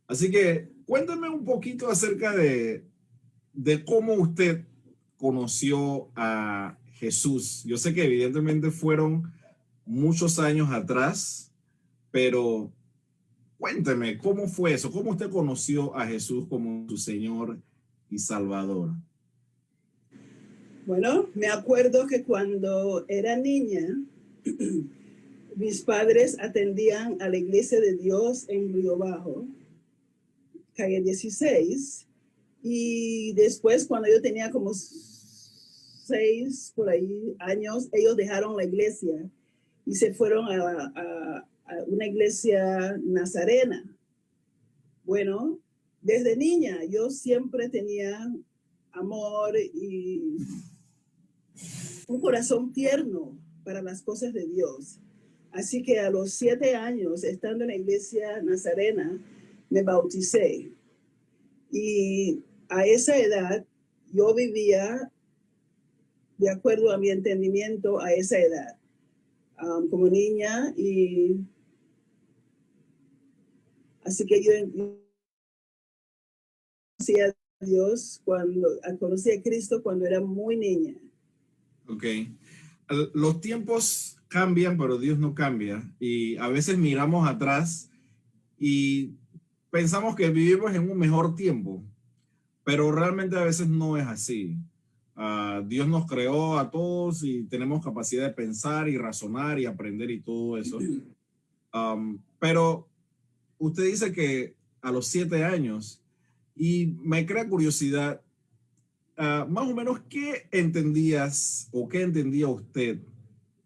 Así que cuéntame un poquito acerca de cómo usted conoció a Jesús. Yo sé que evidentemente fueron muchos años atrás, pero cuénteme, ¿cómo fue eso? ¿Cómo usted conoció a Jesús como su Señor y Salvador? Bueno, me acuerdo que cuando era niña, mis padres atendían a la Iglesia de Dios en Río Bajo, calle 16, y después cuando yo tenía como 6 por ahí años, ellos dejaron la iglesia y se fueron a una iglesia nazarena. Bueno, desde niña yo siempre tenía amor y un corazón tierno para las cosas de Dios. Así que a los 7 años, estando en la iglesia nazarena, me bauticé. Y a esa edad, yo vivía de acuerdo a mi entendimiento a esa edad, como niña. Y así que yo conocí a Dios conocí a Cristo cuando era muy niña. Ok. Los tiempos cambian, pero Dios no cambia. Y a veces miramos atrás y pensamos que vivimos en un mejor tiempo, pero realmente a veces no es así. Dios nos creó a todos y tenemos capacidad de pensar y razonar y aprender y todo eso. Pero usted dice que a los 7 años, y me crea curiosidad, más o menos, ¿qué entendías o qué entendía usted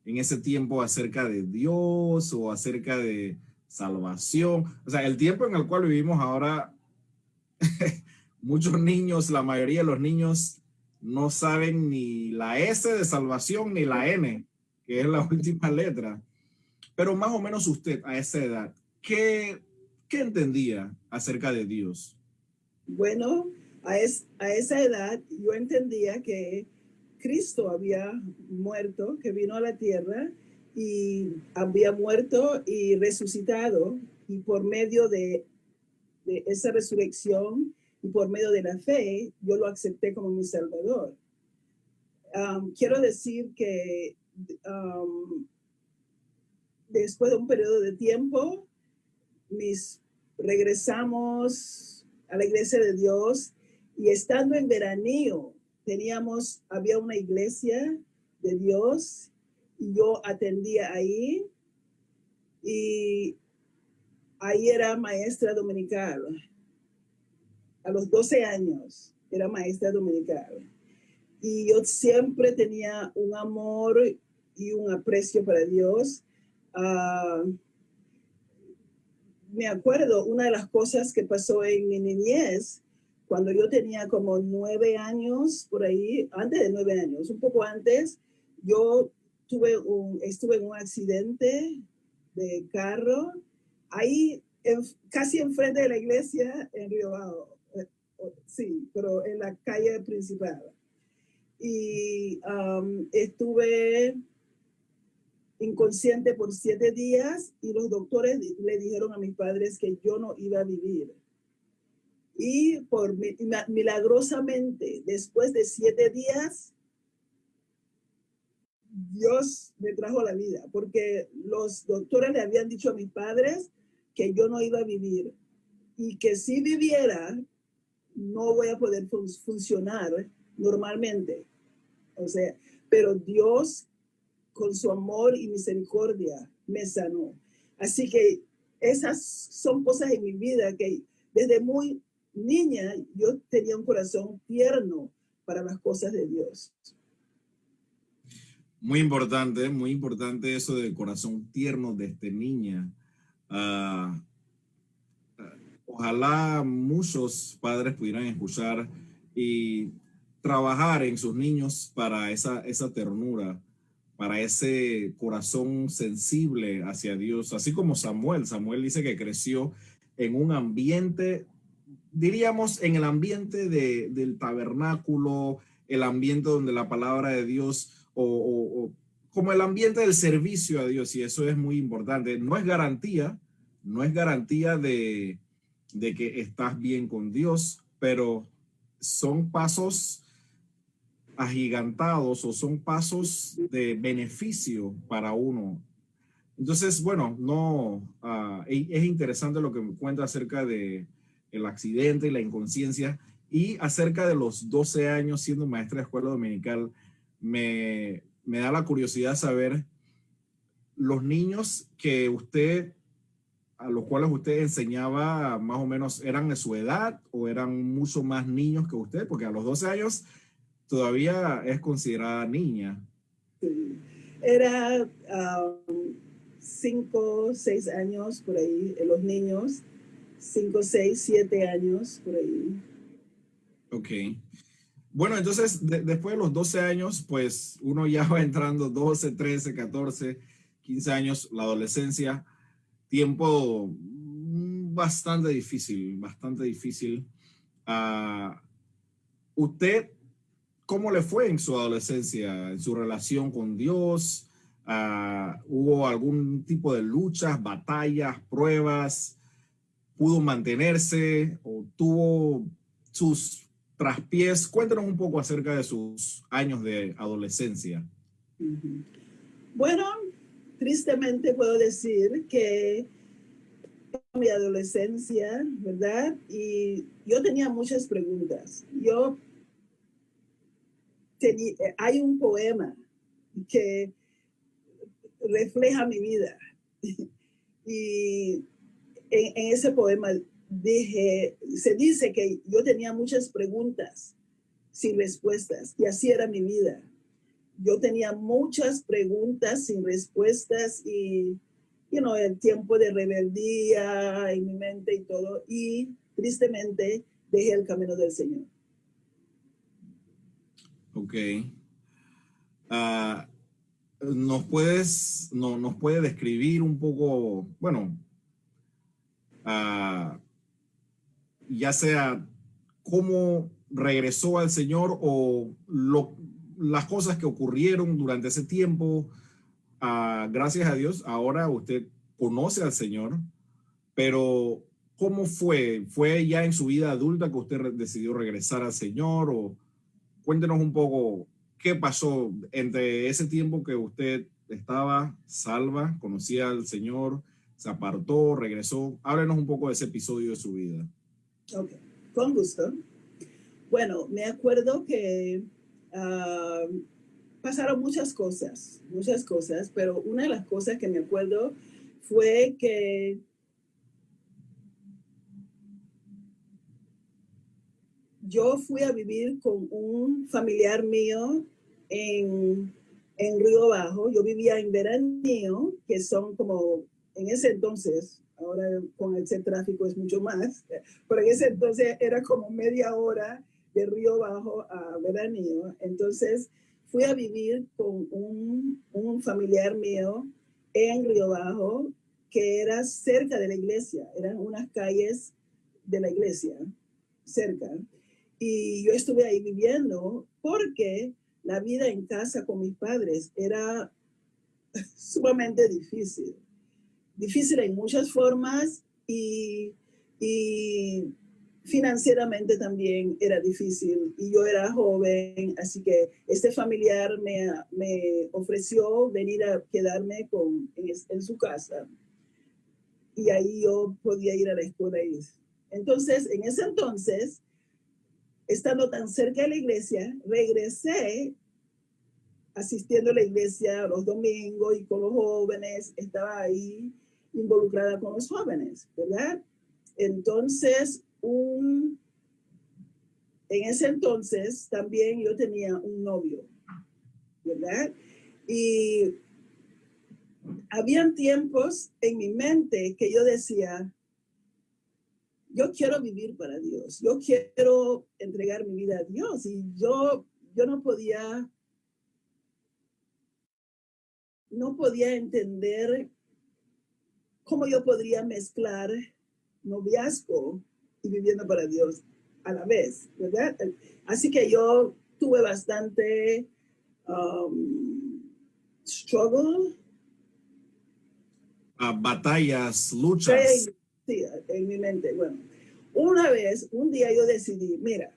en ese tiempo acerca de Dios o acerca de salvación? O sea, el tiempo en el cual vivimos ahora, muchos niños, la mayoría de los niños no saben ni la S de salvación ni la N, que es la última letra. Pero más o menos usted a esa edad, ¿qué entendía acerca de Dios? Bueno, a esa edad yo entendía que Cristo había muerto, que vino a la tierra y había muerto y resucitado, y por medio de esa resurrección y por medio de la fe, yo lo acepté como mi Salvador. Quiero decir que después de un periodo de tiempo, regresamos a la iglesia de Dios, y estando en veranillo, había una iglesia de Dios y yo atendía ahí, y ahí era maestra dominical. A los 12 años era maestra dominical. Y yo siempre tenía un amor y un aprecio para Dios. Me acuerdo una de las cosas que pasó en mi niñez, cuando yo tenía como 9 años, por ahí, antes de 9 años, un poco antes, yo estuve en un accidente de carro, ahí casi enfrente de la iglesia en Río Bajo. Sí, pero en la calle principal. Y estuve inconsciente por 7 días, y los doctores le dijeron a mis padres que yo no iba a vivir. Y milagrosamente, después de 7 días, Dios me trajo la vida, porque los doctores le habían dicho a mis padres que yo no iba a vivir, y que si viviera, no voy a poder funcionar normalmente. O sea, pero Dios, con su amor y misericordia, me sanó. Así que esas son cosas en mi vida que desde muy niña yo tenía un corazón tierno para las cosas de Dios. Muy importante eso del corazón tierno desde niña. Uh, Ojalá muchos padres pudieran escuchar y trabajar en sus niños para esa ternura, para ese corazón sensible hacia Dios, así como Samuel. Samuel dice que creció en un ambiente, diríamos, en el ambiente del tabernáculo, el ambiente donde la palabra de Dios, o como el ambiente del servicio a Dios, y eso es muy importante. No es garantía de que estás bien con Dios, pero son pasos agigantados o son pasos de beneficio para uno. Entonces, bueno, no, es interesante lo que me cuenta acerca de el accidente y la inconsciencia y acerca de los 12 años siendo maestra de escuela dominical. Me da la curiosidad saber los niños que usted, a los cuales usted enseñaba, más o menos, ¿eran de su edad o eran mucho más niños que usted? Porque a los 12 años todavía es considerada niña. Era 5, 6 años por ahí, los niños, 5, 6, 7 años por ahí. Ok. Bueno, entonces después de los 12 años, pues uno ya va entrando 12, 13, 14, 15 años, la adolescencia, tiempo bastante difícil, bastante difícil. Ah, ¿Usted cómo le fue en su adolescencia, en su relación con Dios? ¿Hubo algún tipo de luchas, batallas, pruebas? ¿Pudo mantenerse o tuvo sus traspiés? Cuéntanos un poco acerca de sus años de adolescencia. Bueno, tristemente puedo decir que mi adolescencia, ¿verdad? Y yo tenía muchas preguntas. Hay un poema que refleja mi vida. Y en ese poema se dice que yo tenía muchas preguntas sin respuestas, y así era mi vida. Yo tenía muchas preguntas sin respuestas y, el tiempo de rebeldía en mi mente y todo, y tristemente dejé el camino del Señor. Ok. Uh, ¿Nos puede describir un poco, bueno, ya sea cómo regresó al Señor o las cosas que ocurrieron durante ese tiempo? Gracias a Dios, ahora usted conoce al Señor, pero ¿cómo fue? ¿Fue ya en su vida adulta que usted decidió regresar al Señor? O cuéntenos un poco qué pasó entre ese tiempo que usted estaba salva, conocía al Señor, se apartó, regresó. Háblenos un poco de ese episodio de su vida. Ok, con gusto. Bueno, me acuerdo que pasaron muchas cosas, pero una de las cosas que me acuerdo fue que yo fui a vivir con un familiar mío en Río Bajo. Yo vivía en Veranillo, que son como, en ese entonces, ahora con ese tráfico es mucho más, pero en ese entonces era como media hora de Río Bajo a Veranillo. Entonces fui a vivir con un familiar mío en Río Bajo, que era cerca de la iglesia, eran unas calles de la iglesia, cerca. Y yo estuve ahí viviendo porque la vida en casa con mis padres era sumamente difícil. Difícil en muchas formas y financieramente también era difícil. Y yo era joven, así que este familiar me ofreció venir a quedarme en su casa. Y ahí yo podía ir a la escuela. Entonces, en ese entonces, estando tan cerca de la iglesia, regresé asistiendo a la iglesia los domingos y con los jóvenes, estaba ahí involucrada con los jóvenes, ¿verdad? Entonces, en ese entonces también yo tenía un novio, ¿verdad? Y habían tiempos en mi mente que yo decía, yo quiero vivir para Dios, yo quiero entregar mi vida a Dios, y yo no podía entender cómo yo podría mezclar noviazgo y viviendo para Dios a la vez, ¿verdad? Así que yo tuve bastante struggle. Batallas, luchas. Sí, en mi mente, bueno. Un día yo decidí, mira,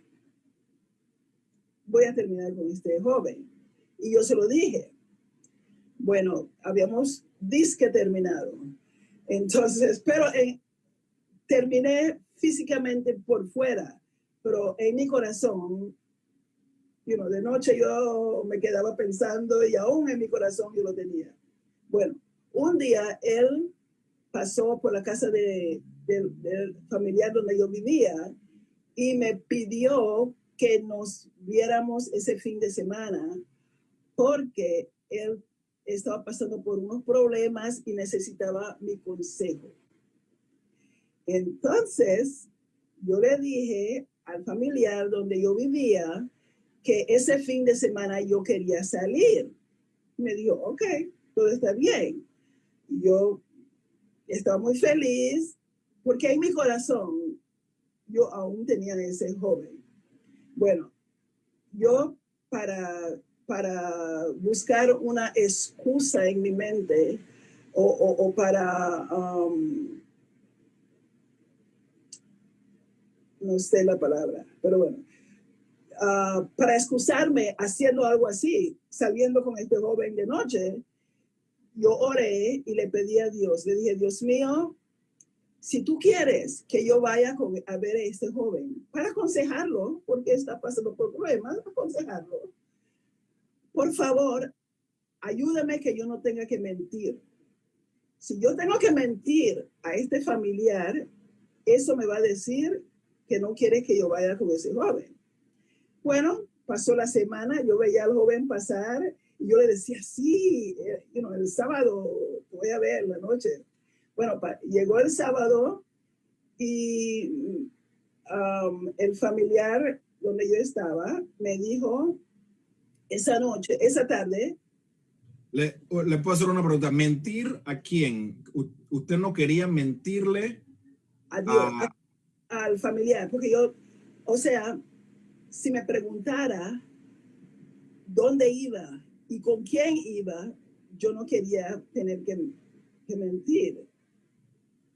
voy a terminar con este joven. Y yo se lo dije. Bueno, habíamos disque terminado. Entonces, pero terminé físicamente por fuera, pero en mi corazón, de noche yo me quedaba pensando y aún en mi corazón yo lo tenía. Bueno, un día él pasó por la casa del familiar donde yo vivía y me pidió que nos viéramos ese fin de semana porque él estaba pasando por unos problemas y necesitaba mi consejo. Entonces, yo le dije al familiar donde yo vivía que ese fin de semana yo quería salir. Me dijo, ok, todo está bien. Yo estaba muy feliz porque en mi corazón yo aún tenía ese joven. Bueno, yo para buscar una excusa en mi mente o para, no sé la palabra, pero bueno, para excusarme haciendo algo así, saliendo con este joven de noche, yo oré y le pedí a Dios, le dije, Dios mío, si tú quieres que yo vaya a ver a este joven para aconsejarlo, porque está pasando por problemas, aconsejarlo, por favor, ayúdame que yo no tenga que mentir. Si yo tengo que mentir a este familiar, eso me va a decir que no quiere que yo vaya con ese joven. Bueno, pasó la semana, yo veía al joven pasar y yo le decía, sí, el sábado voy a ver la noche. Bueno, llegó el sábado y el familiar donde yo estaba me dijo esa tarde. Le puedo hacer una pregunta. ¿Mentir a quién? ¿Usted no quería mentirle a Dios, al familiar? Porque yo, o sea, si me preguntara dónde iba y con quién iba, yo no quería tener que mentir.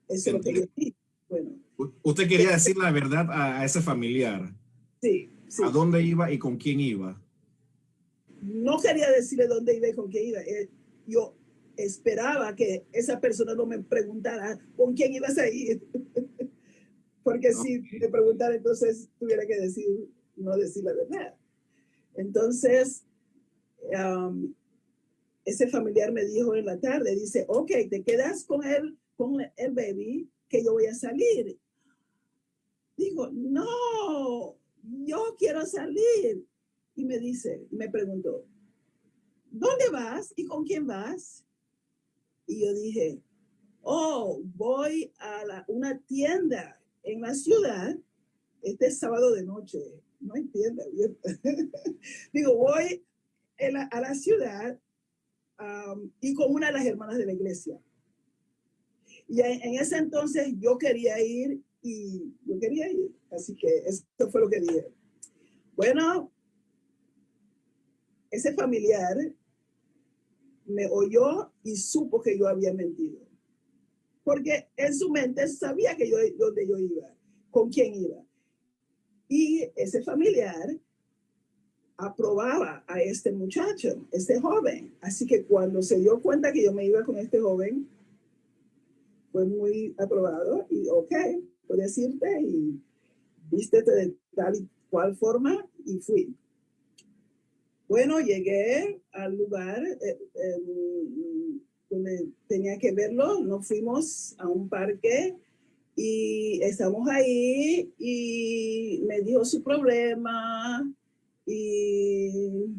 Eso es lo que yo dije. Bueno. ¿Usted quería decir la verdad a ese familiar? Sí, sí. ¿A dónde iba y con quién iba? No quería decirle dónde iba y con quién iba. Yo esperaba que esa persona no me preguntara con quién ibas a ir. Porque si me preguntara, entonces tuviera que no decir la verdad. Entonces, ese familiar me dijo en la tarde, dice, ok, te quedas con el baby, que yo voy a salir. Digo, no, yo quiero salir. Y me preguntó, ¿dónde vas y con quién vas? Y yo dije, oh, voy a una tienda en la ciudad, este sábado de noche, no hay tienda abierta. Digo, voy a la ciudad y con una de las hermanas de la iglesia. Y en ese entonces yo quería ir. Así que eso fue lo que dije. Bueno, ese familiar me oyó y supo que yo había mentido. Porque en su mente sabía que dónde yo iba, con quién iba. Y ese familiar aprobaba a este muchacho, este joven. Así que cuando se dio cuenta que yo me iba con este joven, fue muy aprobado y ok, puedes irte y vístete de tal y cual forma y fui. Bueno, llegué al lugar donde tenía que verlo, nos fuimos a un parque y estamos ahí y me dijo su problema y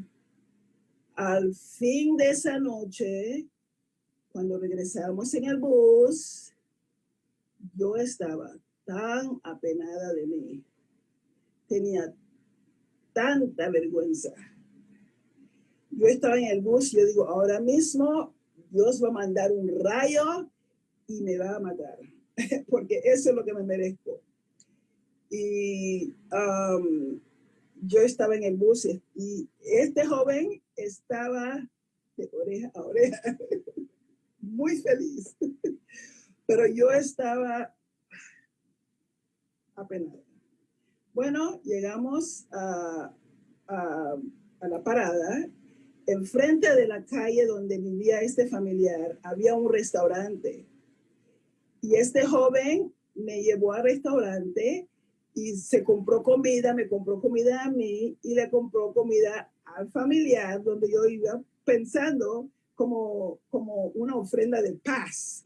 al fin de esa noche, cuando regresamos en el bus, yo estaba tan apenada de mí, tenía tanta vergüenza. Yo estaba en el bus y yo digo, ahora mismo Dios va a mandar un rayo y me va a matar, porque eso es lo que me merezco. Y yo estaba en el bus y este joven estaba de oreja a oreja, muy feliz, pero yo estaba apenada. Bueno, llegamos a la parada. Enfrente de la calle donde vivía este familiar había un restaurante. Y este joven me llevó al restaurante y se compró comida, me compró comida a mí y le compró comida al familiar donde yo iba pensando como una ofrenda de paz,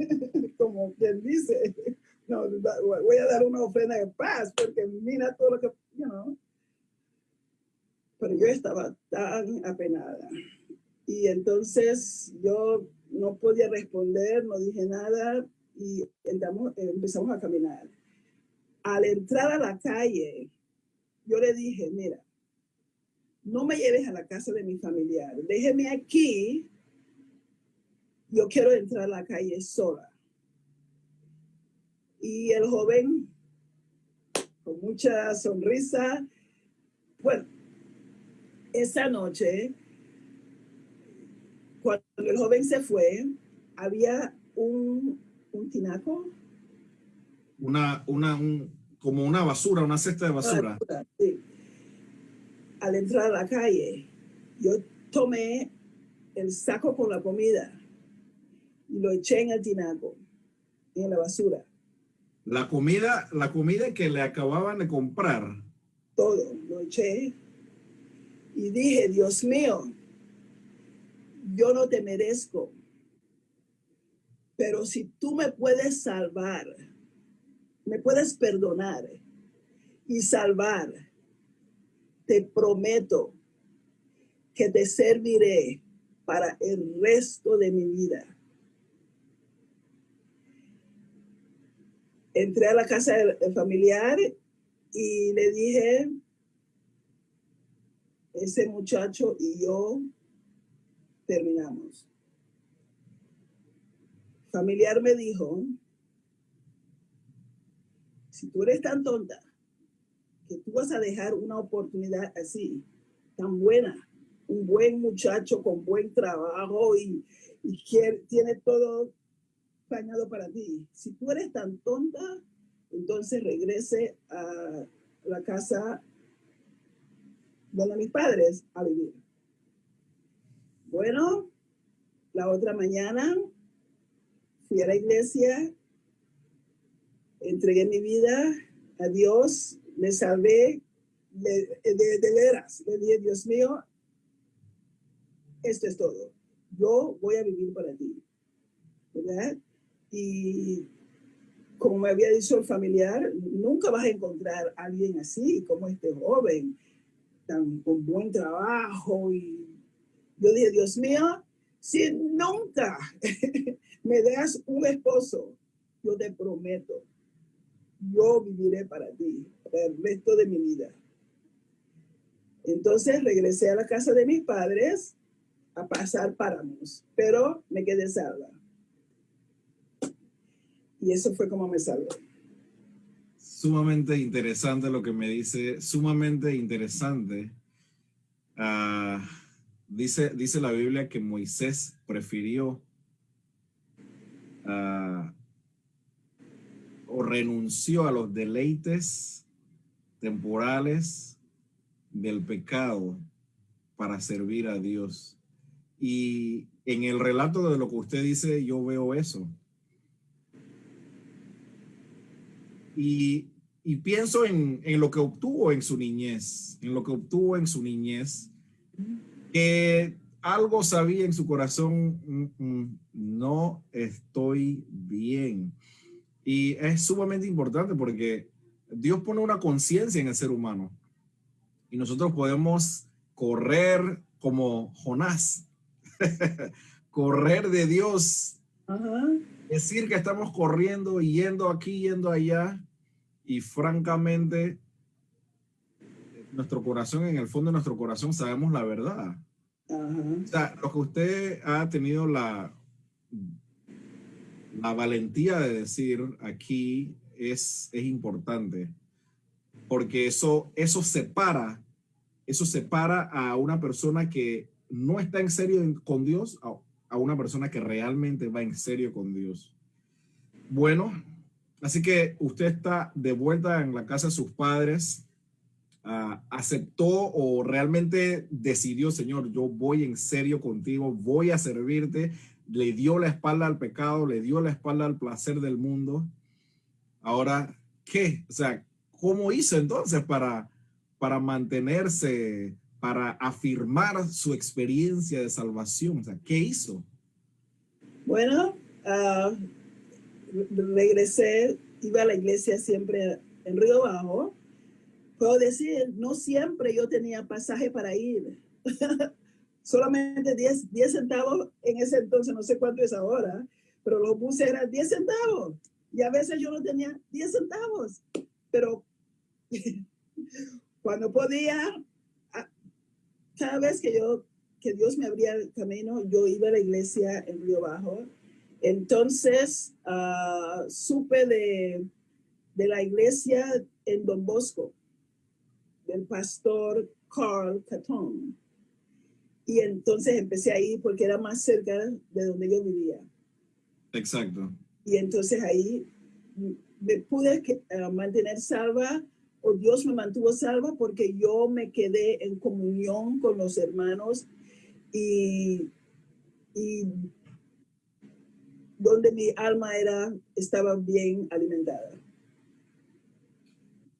como quien dice, no, voy a dar una ofrenda de paz porque mira todo lo que, you know. Pero yo estaba tan apenada. Y entonces yo no podía responder, no dije nada y empezamos a caminar. Al entrar a la calle, yo le dije, mira, no me lleves a la casa de mi familiar, déjeme aquí, yo quiero entrar a la calle sola. Y el joven, con mucha sonrisa, bueno, esa noche, cuando el joven se fue, había un tinaco. Como una basura, una cesta de basura. Sí. Al entrar a la calle, yo tomé el saco con la comida y lo eché en el tinaco, en la basura. La comida que le acababan de comprar. Todo lo eché y dije, Dios mío, yo no te merezco, pero si tú me puedes salvar, me puedes perdonar y salvar, te prometo que te serviré para el resto de mi vida. Entré a la casa del familiar y le dije, ese muchacho y yo terminamos. Familiar me dijo, si tú eres tan tonta que tú vas a dejar una oportunidad así, tan buena, un buen muchacho con buen trabajo y tiene todo planeado para ti. Si tú eres tan tonta, entonces regrese a la casa donde mis padres a vivir. Bueno, la otra mañana fui a la iglesia, entregué mi vida a Dios, me salvé de veras. Le dije, Dios mío, esto es todo. Yo voy a vivir para ti, ¿verdad? Y como me había dicho el familiar, nunca vas a encontrar a alguien así como este joven, con buen trabajo. Y yo dije, Dios mío, si nunca me das un esposo, yo te prometo, yo viviré para ti el resto de mi vida. Entonces regresé a la casa de mis padres a pasar páramos, pero me quedé salva. Y eso fue como me salvé. Sumamente interesante lo que me dice, sumamente interesante. Dice la Biblia que Moisés prefirió o renunció a los deleites temporales del pecado para servir a Dios. Y en el relato de lo que usted dice, yo veo eso. Y pienso en lo que obtuvo en su niñez, que algo sabía en su corazón, no estoy bien. Y es sumamente importante porque Dios pone una conciencia en el ser humano y nosotros podemos correr como Jonás, correr de Dios, decir que estamos corriendo y yendo aquí, yendo allá, y francamente nuestro corazón, en el fondo de nuestro corazón sabemos la verdad. O sea, lo que usted ha tenido la valentía de decir aquí es importante, porque eso separa a una persona que no está en serio con Dios a una persona que realmente va en serio con Dios. Bueno, Así que usted está de vuelta en la casa de sus padres. ¿Aceptó o realmente decidió, Señor, yo voy en serio contigo, voy a servirte? Le dio la espalda al pecado, le dio la espalda al placer del mundo. Ahora, ¿qué? O sea, ¿cómo hizo entonces para mantenerse, para afirmar su experiencia de salvación? O sea, ¿qué hizo? Bueno, regresé, iba a la iglesia siempre en Río Bajo. Puedo decir, no siempre yo tenía pasaje para ir. Solamente 10 centavos en ese entonces, no sé cuánto es ahora, pero los buses eran 10 centavos. Y a veces yo no tenía 10 centavos. Pero cuando podía, cada vez que Dios me abría el camino, yo iba a la iglesia en Río Bajo. Entonces, supe de la iglesia en Don Bosco, del pastor Carl Catón. Y entonces empecé a ir porque era más cerca de donde yo vivía. Exacto. Y entonces ahí me pude mantener salva, o Dios me mantuvo salva, porque yo me quedé en comunión con los hermanos y donde mi alma estaba bien alimentada.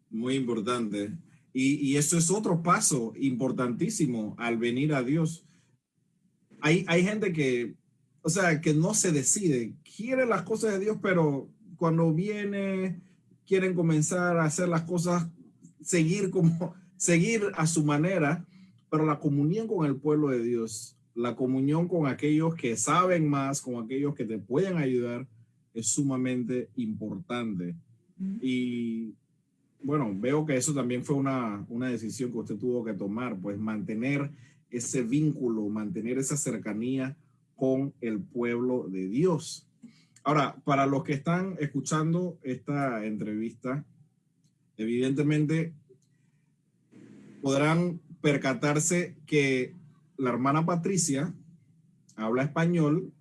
Muy importante. Y eso es otro paso importantísimo al venir a Dios. Hay gente que, o sea, que no se decide, quiere las cosas de Dios, pero cuando viene, quieren comenzar a hacer las cosas, seguir a su manera, pero la comunión con el pueblo de Dios, la comunión con aquellos que saben más, con aquellos que te pueden ayudar, es sumamente importante. Y bueno, veo que eso también fue una decisión que usted tuvo que tomar, pues mantener ese vínculo, mantener esa cercanía con el pueblo de Dios. Ahora, para los que están escuchando esta entrevista, evidentemente podrán percatarse que la hermana Patricia habla español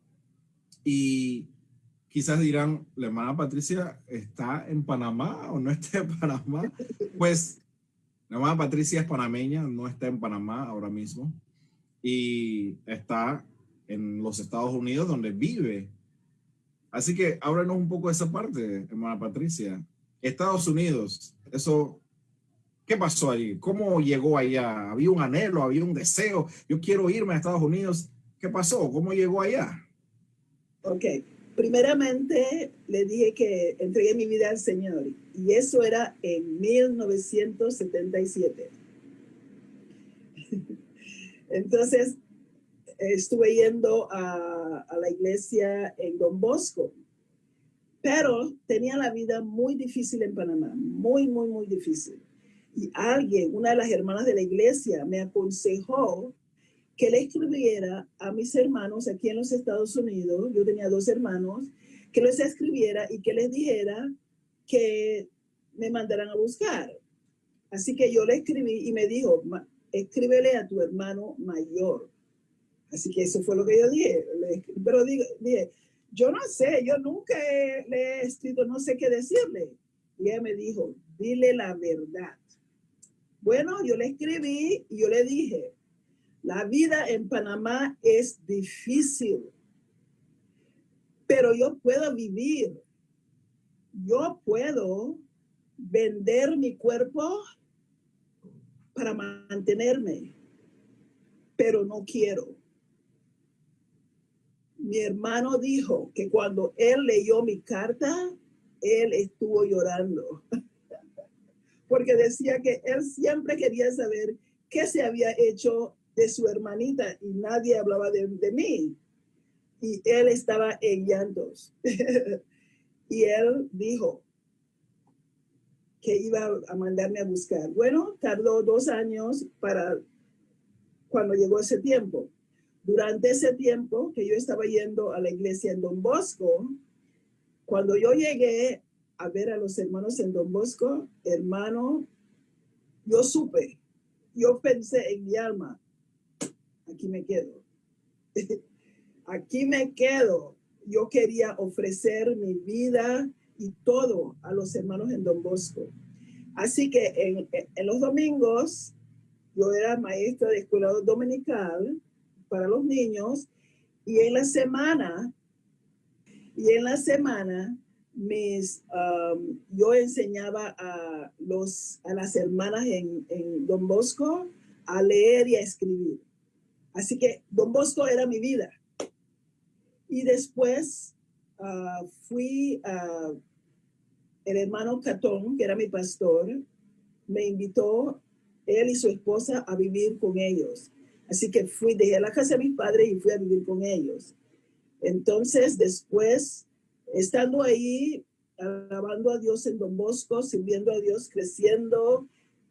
y quizás dirán, ¿la hermana Patricia está en Panamá o no está en Panamá? Pues la hermana Patricia es panameña, no está en Panamá ahora mismo y está en los Estados Unidos donde vive. Así que háblanos un poco de esa parte, hermana Patricia. Estados Unidos, eso, ¿qué pasó allí? ¿Cómo llegó allá? ¿Había un anhelo, había un deseo? Yo quiero irme a Estados Unidos. ¿Qué pasó? ¿Cómo llegó allá? Ok, primeramente le dije que entregué mi vida al Señor y eso era en 1977. Entonces estuve yendo a la iglesia en Don Bosco, pero tenía la vida muy difícil en Panamá, muy, muy, muy difícil. Y una de las hermanas de la iglesia, me aconsejó que le escribiera a mis hermanos aquí en los Estados Unidos. Yo tenía 2 hermanos, que les escribiera y que les dijera que me mandaran a buscar. Así que yo le escribí y me dijo, escríbele a tu hermano mayor. Así que eso fue lo que yo dije. Pero dije, yo no sé, yo nunca le he escrito, no sé qué decirle. Y ella me dijo, dile la verdad. Bueno, yo le escribí y yo le dije, la vida en Panamá es difícil, pero yo puedo vivir. Yo puedo vender mi cuerpo para mantenerme, pero no quiero. Mi hermano dijo que cuando él leyó mi carta, él estuvo llorando, porque decía que él siempre quería saber qué se había hecho de su hermanita y nadie hablaba de mí. Y él estaba en llantos. Y él dijo que iba a mandarme a buscar. Bueno, tardó 2 años para cuando llegó ese tiempo. Durante ese tiempo que yo estaba yendo a la iglesia en Don Bosco, cuando yo llegué a ver a los hermanos en Don Bosco, hermano, yo supe, yo pensé en mi alma, aquí me quedo. Aquí me quedo. Yo quería ofrecer mi vida y todo a los hermanos en Don Bosco. Así que en los domingos yo era maestra de escuela dominical para los niños y en la semana yo enseñaba a las hermanas en Don Bosco a leer y a escribir. Así que Don Bosco era mi vida. Y después el hermano Catón, que era mi pastor, me invitó, él y su esposa, a vivir con ellos. Así que dejé la casa de mis padres y fui a vivir con ellos. Entonces, después, estando ahí, alabando a Dios en Don Bosco, sirviendo a Dios, creciendo,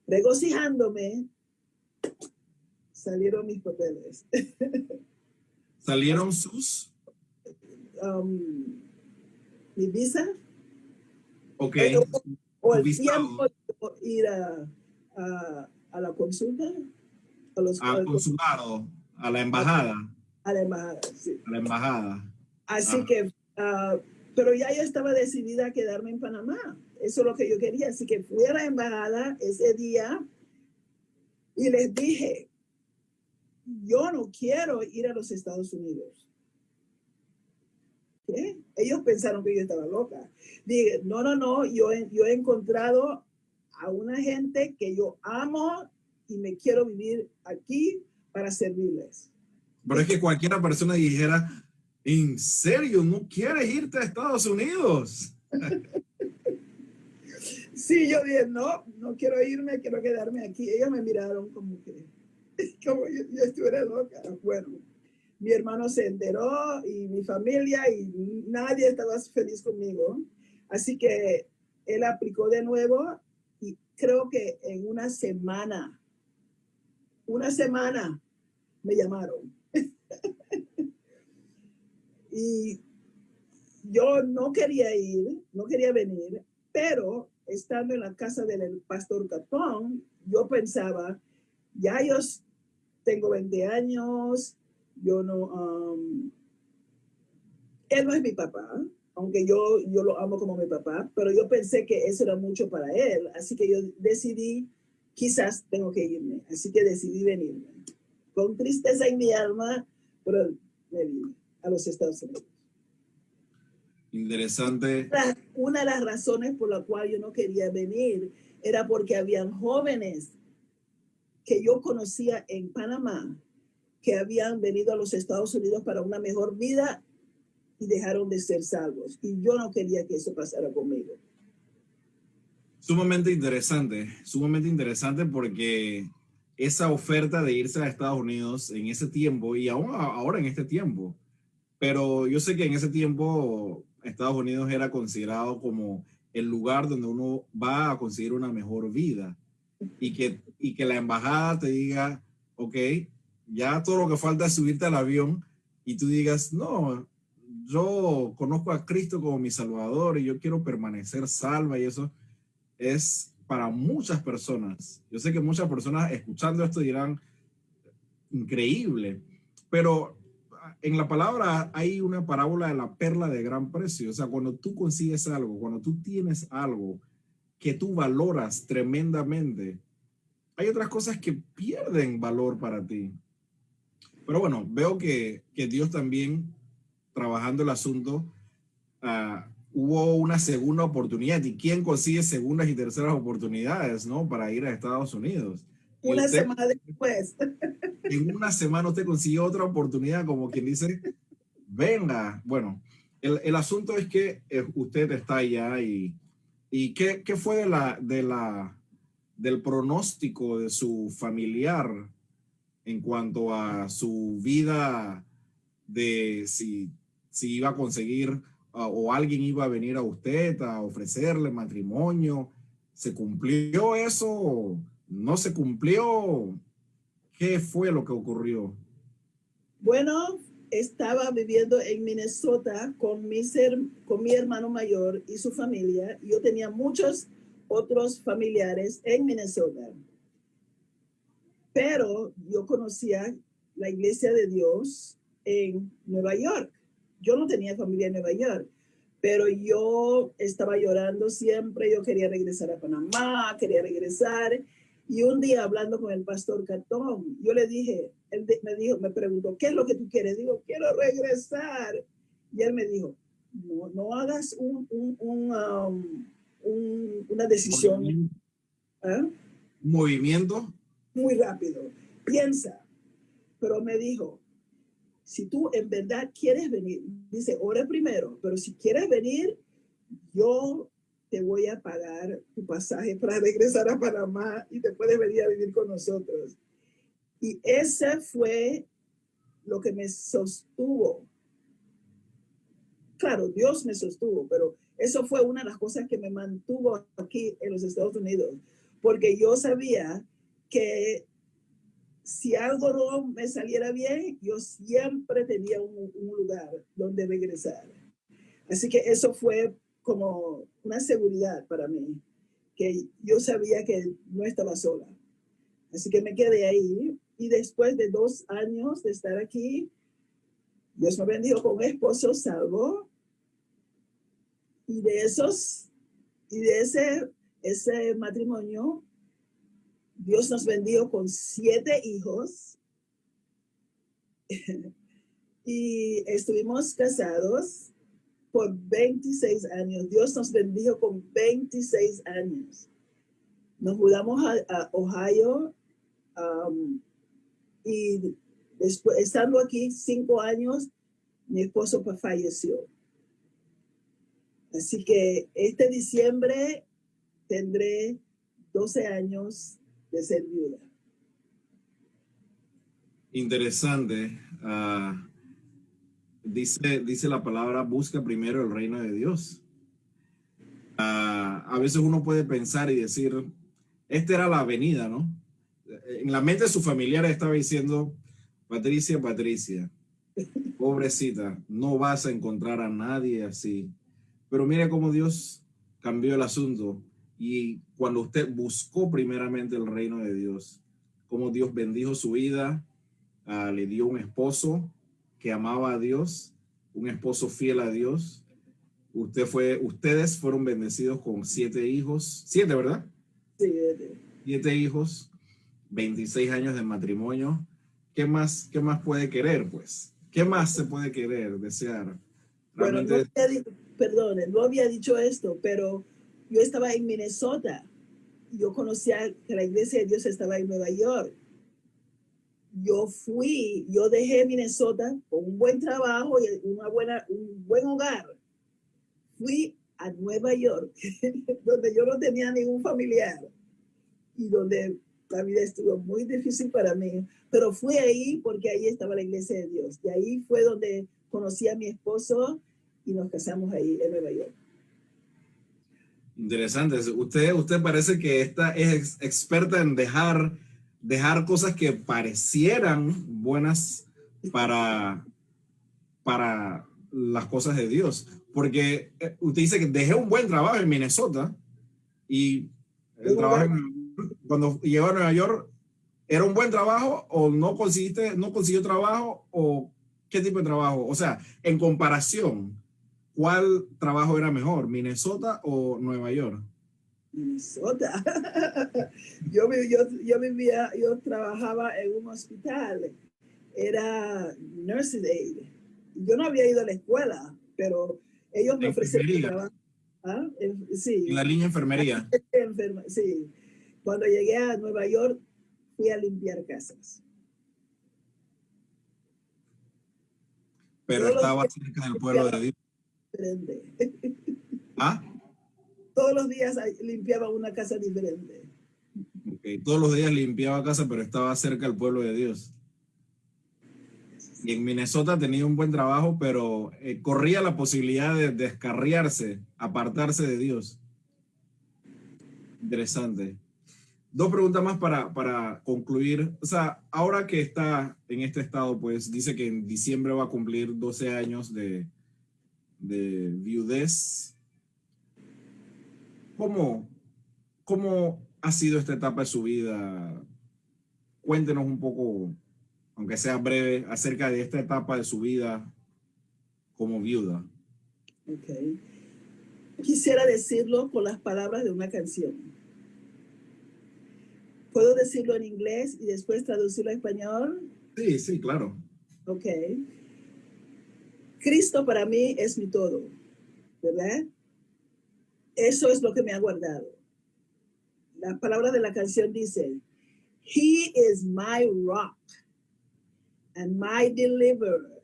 regocijándome, salieron mis papeles. ¿Salieron sus? Mi visa. Ok. O el tiempo de ir a la consulta. Al consulado, a la embajada. A la embajada, sí. A la embajada. Así que, pero ya yo estaba decidida a quedarme en Panamá. Eso es lo que yo quería. Así que fui a la embajada ese día y les dije, yo no quiero ir a los Estados Unidos. ¿Qué? Ellos pensaron que yo estaba loca. Dije, no, yo he encontrado a una gente que yo amo y me quiero vivir aquí para servirles. Pero es que cualquiera persona dijera, ¿en serio no quieres irte a Estados Unidos? Sí, yo dije, no quiero irme, quiero quedarme aquí. Ellos me miraron como yo estuviera loca. Bueno, mi hermano se enteró y mi familia y nadie estaba feliz conmigo. Así que él aplicó de nuevo y creo que en una semana me llamaron. Y yo no quería ir, no quería venir, pero estando en la casa del pastor Catón, yo pensaba, ya yo tengo 20 años, yo no, él no es mi papá, aunque yo lo amo como mi papá, pero yo pensé que eso era mucho para él, así que yo decidí, quizás tengo que irme, así que decidí venirme. Con tristeza en mi alma, pero me vine a los Estados Unidos. Interesante. Una de las razones por la cual yo no quería venir era porque habían jóvenes que yo conocía en Panamá que habían venido a los Estados Unidos para una mejor vida y dejaron de ser salvos. Y yo no quería que eso pasara conmigo. Sumamente interesante porque esa oferta de irse a Estados Unidos en ese tiempo y aún ahora en este tiempo, pero yo sé que en ese tiempo Estados Unidos era considerado como el lugar donde uno va a conseguir una mejor vida y que la embajada te diga, ok, ya todo lo que falta es subirte al avión y tú digas, no, yo conozco a Cristo como mi Salvador y yo quiero permanecer salva y eso es para muchas personas. Yo sé que muchas personas escuchando esto dirán, increíble, pero en la palabra hay una parábola de la perla de gran precio. O sea, cuando tú consigues algo, cuando tú tienes algo que tú valoras tremendamente, hay otras cosas que pierden valor para ti. Pero bueno, veo que Dios también, trabajando el asunto, hubo una segunda oportunidad. ¿Y quién consigue segundas y terceras oportunidades, no? Para ir a Estados Unidos. Y Una usted, semana después. en una semana usted consiguió otra oportunidad, como quien dice, venga. Bueno, el asunto es que usted está allá y ¿qué fue del pronóstico de su familiar en cuanto a su vida, de si iba a conseguir o alguien iba a venir a usted a ofrecerle matrimonio? ¿Se cumplió eso? ¿No se cumplió? ¿Qué fue lo que ocurrió? Bueno, estaba viviendo en Minnesota con mi hermano mayor y su familia. Yo tenía muchos otros familiares en Minnesota. Pero yo conocía la Iglesia de Dios en Nueva York. Yo no tenía familia en Nueva York, pero yo estaba llorando siempre, yo quería regresar a Panamá, quería regresar. Y un día hablando con el pastor Catón, yo le dije, me preguntó, ¿qué es lo que tú quieres? Digo, quiero regresar. Y él me dijo, no hagas una decisión ¿eh? Movimiento. Muy rápido. Piensa. Pero me dijo, si tú en verdad quieres venir, dice, ora primero, pero si quieres venir, yo te voy a pagar tu pasaje para regresar a Panamá y te puedes venir a vivir con nosotros. Y ese fue lo que me sostuvo. Claro, Dios me sostuvo, pero eso fue una de las cosas que me mantuvo aquí en los Estados Unidos, porque yo sabía que si algo no me saliera bien, yo siempre tenía un lugar donde regresar. Así que eso fue como una seguridad para mí, que yo sabía que no estaba sola. Así que me quedé ahí y después de 2 años de estar aquí, Dios me bendijo con un esposo salvo y de ese matrimonio, Dios nos bendijo con 7 hijos y estuvimos casados por 26 años. Dios nos bendijo con 26 años. Nos mudamos a Ohio y después, estando aquí 5 años, mi esposo falleció. Así que este diciembre tendré 12 años de ser viuda. Interesante. Dice la palabra, busca primero el reino de Dios. A veces uno puede pensar y decir, esta era la avenida, ¿no? En la mente de sus familiares estaba diciendo, Patricia, Patricia, pobrecita, no vas a encontrar a nadie así. Pero mire cómo Dios cambió el asunto. Y cuando usted buscó primeramente el reino de Dios, cómo Dios bendijo su vida, le dio un esposo que amaba a Dios, un esposo fiel a Dios. Ustedes fueron bendecidos con 7 hijos, 7, ¿verdad? Sí. 7 hijos, 26 años de matrimonio. ¿Qué más puede querer, pues? ¿Qué más se puede querer, desear? Bueno, Realmente. perdone, no había dicho esto, pero yo estaba en Minnesota. Yo conocía que la iglesia de Dios estaba en Nueva York. Yo dejé Minnesota con un buen trabajo y un buen hogar. Fui a Nueva York, donde yo no tenía ningún familiar y donde la vida estuvo muy difícil para mí, pero fui ahí porque ahí estaba la iglesia de Dios. Y ahí fue donde conocí a mi esposo y nos casamos ahí en Nueva York. Interesante. Usted parece que es experta en dejar cosas que parecieran buenas para las cosas de Dios. Porque usted dice que dejé un buen trabajo en Minnesota y el trabajo cuando llegó a Nueva York, ¿era un buen trabajo o no consiguió trabajo o qué tipo de trabajo? O sea, en comparación, ¿cuál trabajo era mejor, Minnesota o Nueva York? Minnesota. Yo trabajaba en un hospital, era nursing aid. Yo no había ido a la escuela, pero ellos me ofrecieron trabajo. ¿Ah? En la Sí, línea enfermería. sí. Cuando llegué a Nueva York, fui a limpiar casas. Pero Todos los estaba días cerca del pueblo limpiaba de Dios. diferente. ¿Ah? Todos los días limpiaba una casa diferente. Okay. Todos los días limpiaba casa, pero estaba cerca del pueblo de Dios. Y en Minnesota tenía un buen trabajo, pero corría la posibilidad de descarriarse, apartarse de Dios. Interesante. 2 preguntas más para concluir. O sea, ahora que está en este estado, pues dice que en diciembre va a cumplir 12 años de viudez. ¿Cómo ha sido esta etapa de su vida? Cuéntenos un poco, aunque sea breve, acerca de esta etapa de su vida como viuda. Okay. quisiera decirlo con las palabras de una canción. ¿Puedo decirlo en inglés y después traducirlo a español? Sí, sí, claro. Ok. Cristo para mí es mi todo, ¿verdad? Eso es lo que me ha guardado. La palabra de la canción dice, He is my rock and my deliverer.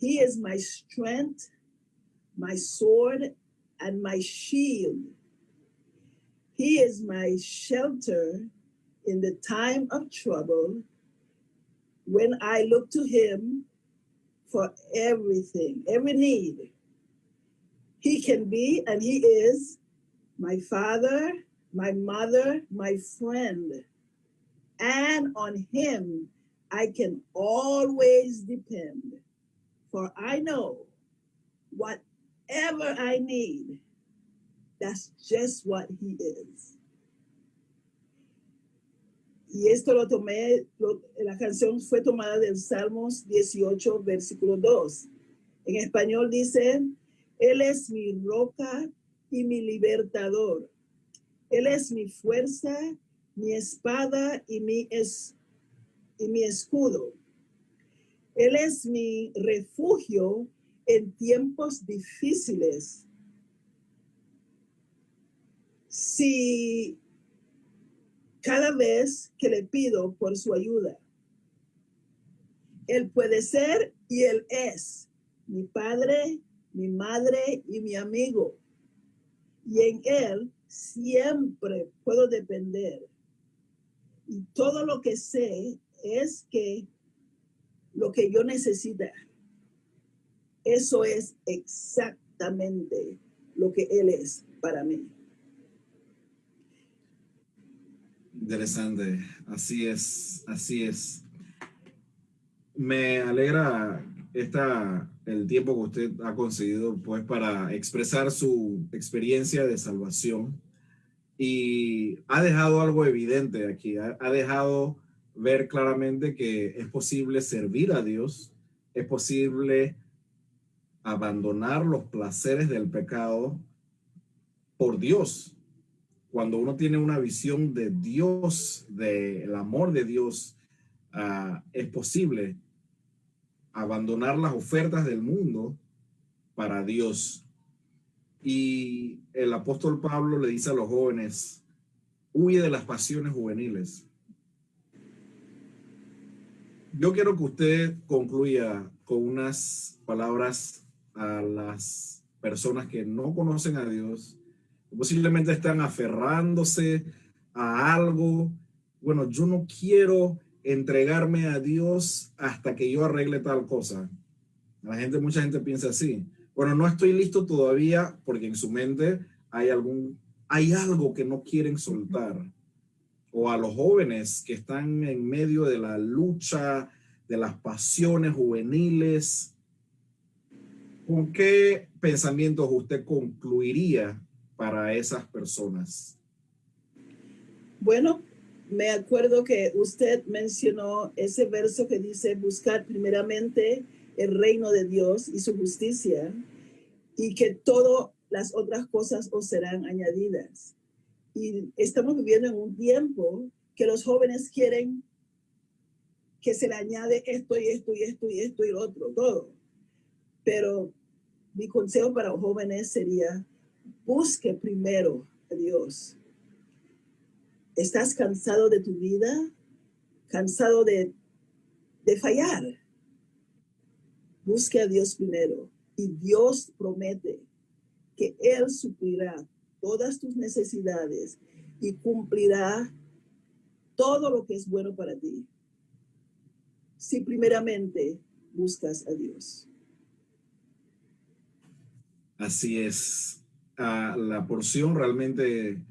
He is my strength, my sword, and my shield. He is my shelter in the time of trouble when I look to him for everything, every need. He can be, and he is, my father, my mother, my friend. And on him I can always depend. For I know whatever I need, that's just what he is. Y esto lo tomé, la canción fue tomada del Salmos 18, versículo 2. En español dice, Él es mi roca y mi libertador. Él es mi fuerza, mi espada y mi escudo. Él es mi refugio en tiempos difíciles. Si cada vez que le pido por su ayuda, Él puede ser y Él es mi padre, mi madre y mi amigo. Y en Él siempre puedo depender. Y todo lo que sé es que lo que yo necesito, eso es exactamente lo que Él es para mí. Interesante, así es, así es. Me alegra el tiempo que usted ha conseguido pues para expresar su experiencia de salvación y ha dejado algo evidente aquí, ha dejado ver claramente que es posible servir a Dios, es posible abandonar los placeres del pecado por Dios. Cuando uno tiene una visión de Dios, del amor de Dios, es posible abandonar las ofertas del mundo para Dios. Y el apóstol Pablo le dice a los jóvenes, huye de las pasiones juveniles. Yo quiero que usted concluya con unas palabras a las personas que no conocen a Dios, que posiblemente están aferrándose a algo. Bueno, yo no quiero entregarme a Dios hasta que yo arregle tal cosa. Mucha gente piensa así. Bueno, no estoy listo todavía porque en su mente hay algo que no quieren soltar. O a los jóvenes que están en medio de la lucha, de las pasiones juveniles, ¿con qué pensamientos usted concluiría para esas personas? Bueno, me acuerdo que usted mencionó ese verso que dice, buscar primeramente el reino de Dios y su justicia, y que todas las otras cosas os serán añadidas. Y estamos viviendo en un tiempo que los jóvenes quieren que se le añade esto y esto y esto y esto y lo otro, todo. Pero mi consejo para los jóvenes sería, busque primero a Dios. ¿Estás cansado de tu vida? ¿Cansado de fallar? Busque a Dios primero y Dios promete que Él suplirá todas tus necesidades y cumplirá todo lo que es bueno para ti. Si primeramente buscas a Dios. Así es. La porción realmente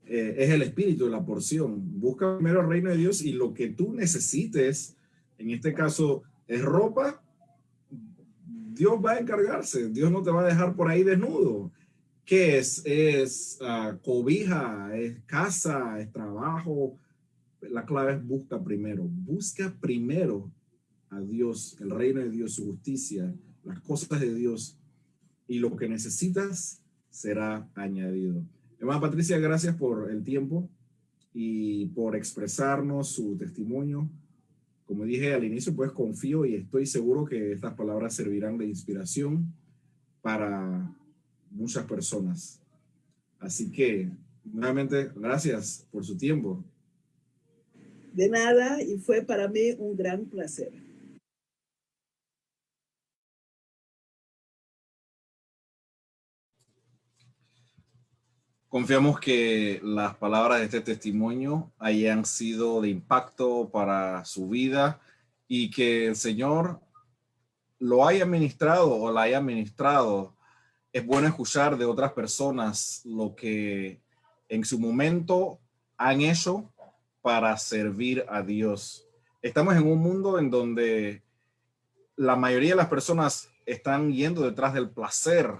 es el espíritu de la porción. Busca primero el reino de Dios y lo que tú necesites, en este caso es ropa, Dios va a encargarse. Dios no te va a dejar por ahí desnudo. ¿Qué es? Es cobija, es casa, es trabajo. La clave es busca primero. Busca primero a Dios, el reino de Dios, su justicia, las cosas de Dios. Y lo que necesitas, será añadido. Hermana Patricia, gracias por el tiempo y por expresarnos su testimonio. Como dije al inicio, pues confío y estoy seguro que estas palabras servirán de inspiración para muchas personas. Así que, nuevamente, gracias por su tiempo. De nada, y fue para mí un gran placer. Confiamos que las palabras de este testimonio hayan sido de impacto para su vida y que el Señor lo haya ministrado o la haya ministrado. Es bueno escuchar de otras personas lo que en su momento han hecho para servir a Dios. Estamos en un mundo en donde la mayoría de las personas están yendo detrás del placer,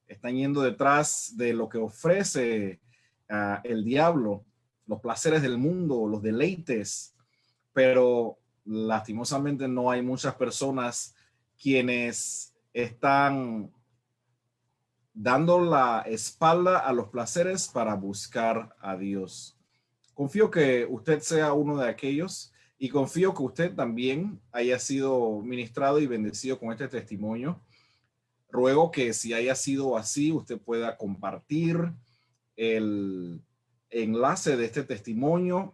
están yendo detrás de lo que ofrece el diablo, los placeres del mundo, los deleites, pero lastimosamente no hay muchas personas quienes están dando la espalda a los placeres para buscar a Dios. Confío que usted sea uno de aquellos y confío que usted también haya sido ministrado y bendecido con este testimonio. Ruego que si haya sido así, usted pueda compartir el enlace de este testimonio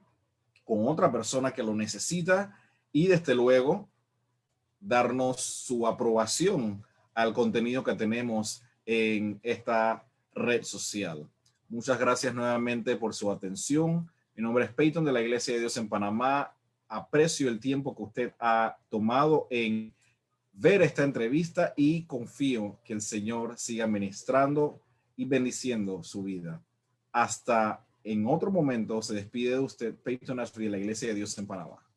con otra persona que lo necesita y desde luego darnos su aprobación al contenido que tenemos en esta red social. Muchas gracias nuevamente por su atención. Mi nombre es Peyton de la Iglesia de Dios en Panamá. Aprecio el tiempo que usted ha tomado en ver esta entrevista y confío que el Señor siga ministrando y bendiciendo su vida. Hasta en otro momento se despide de usted Peyton Ashby de la Iglesia de Dios en Panamá.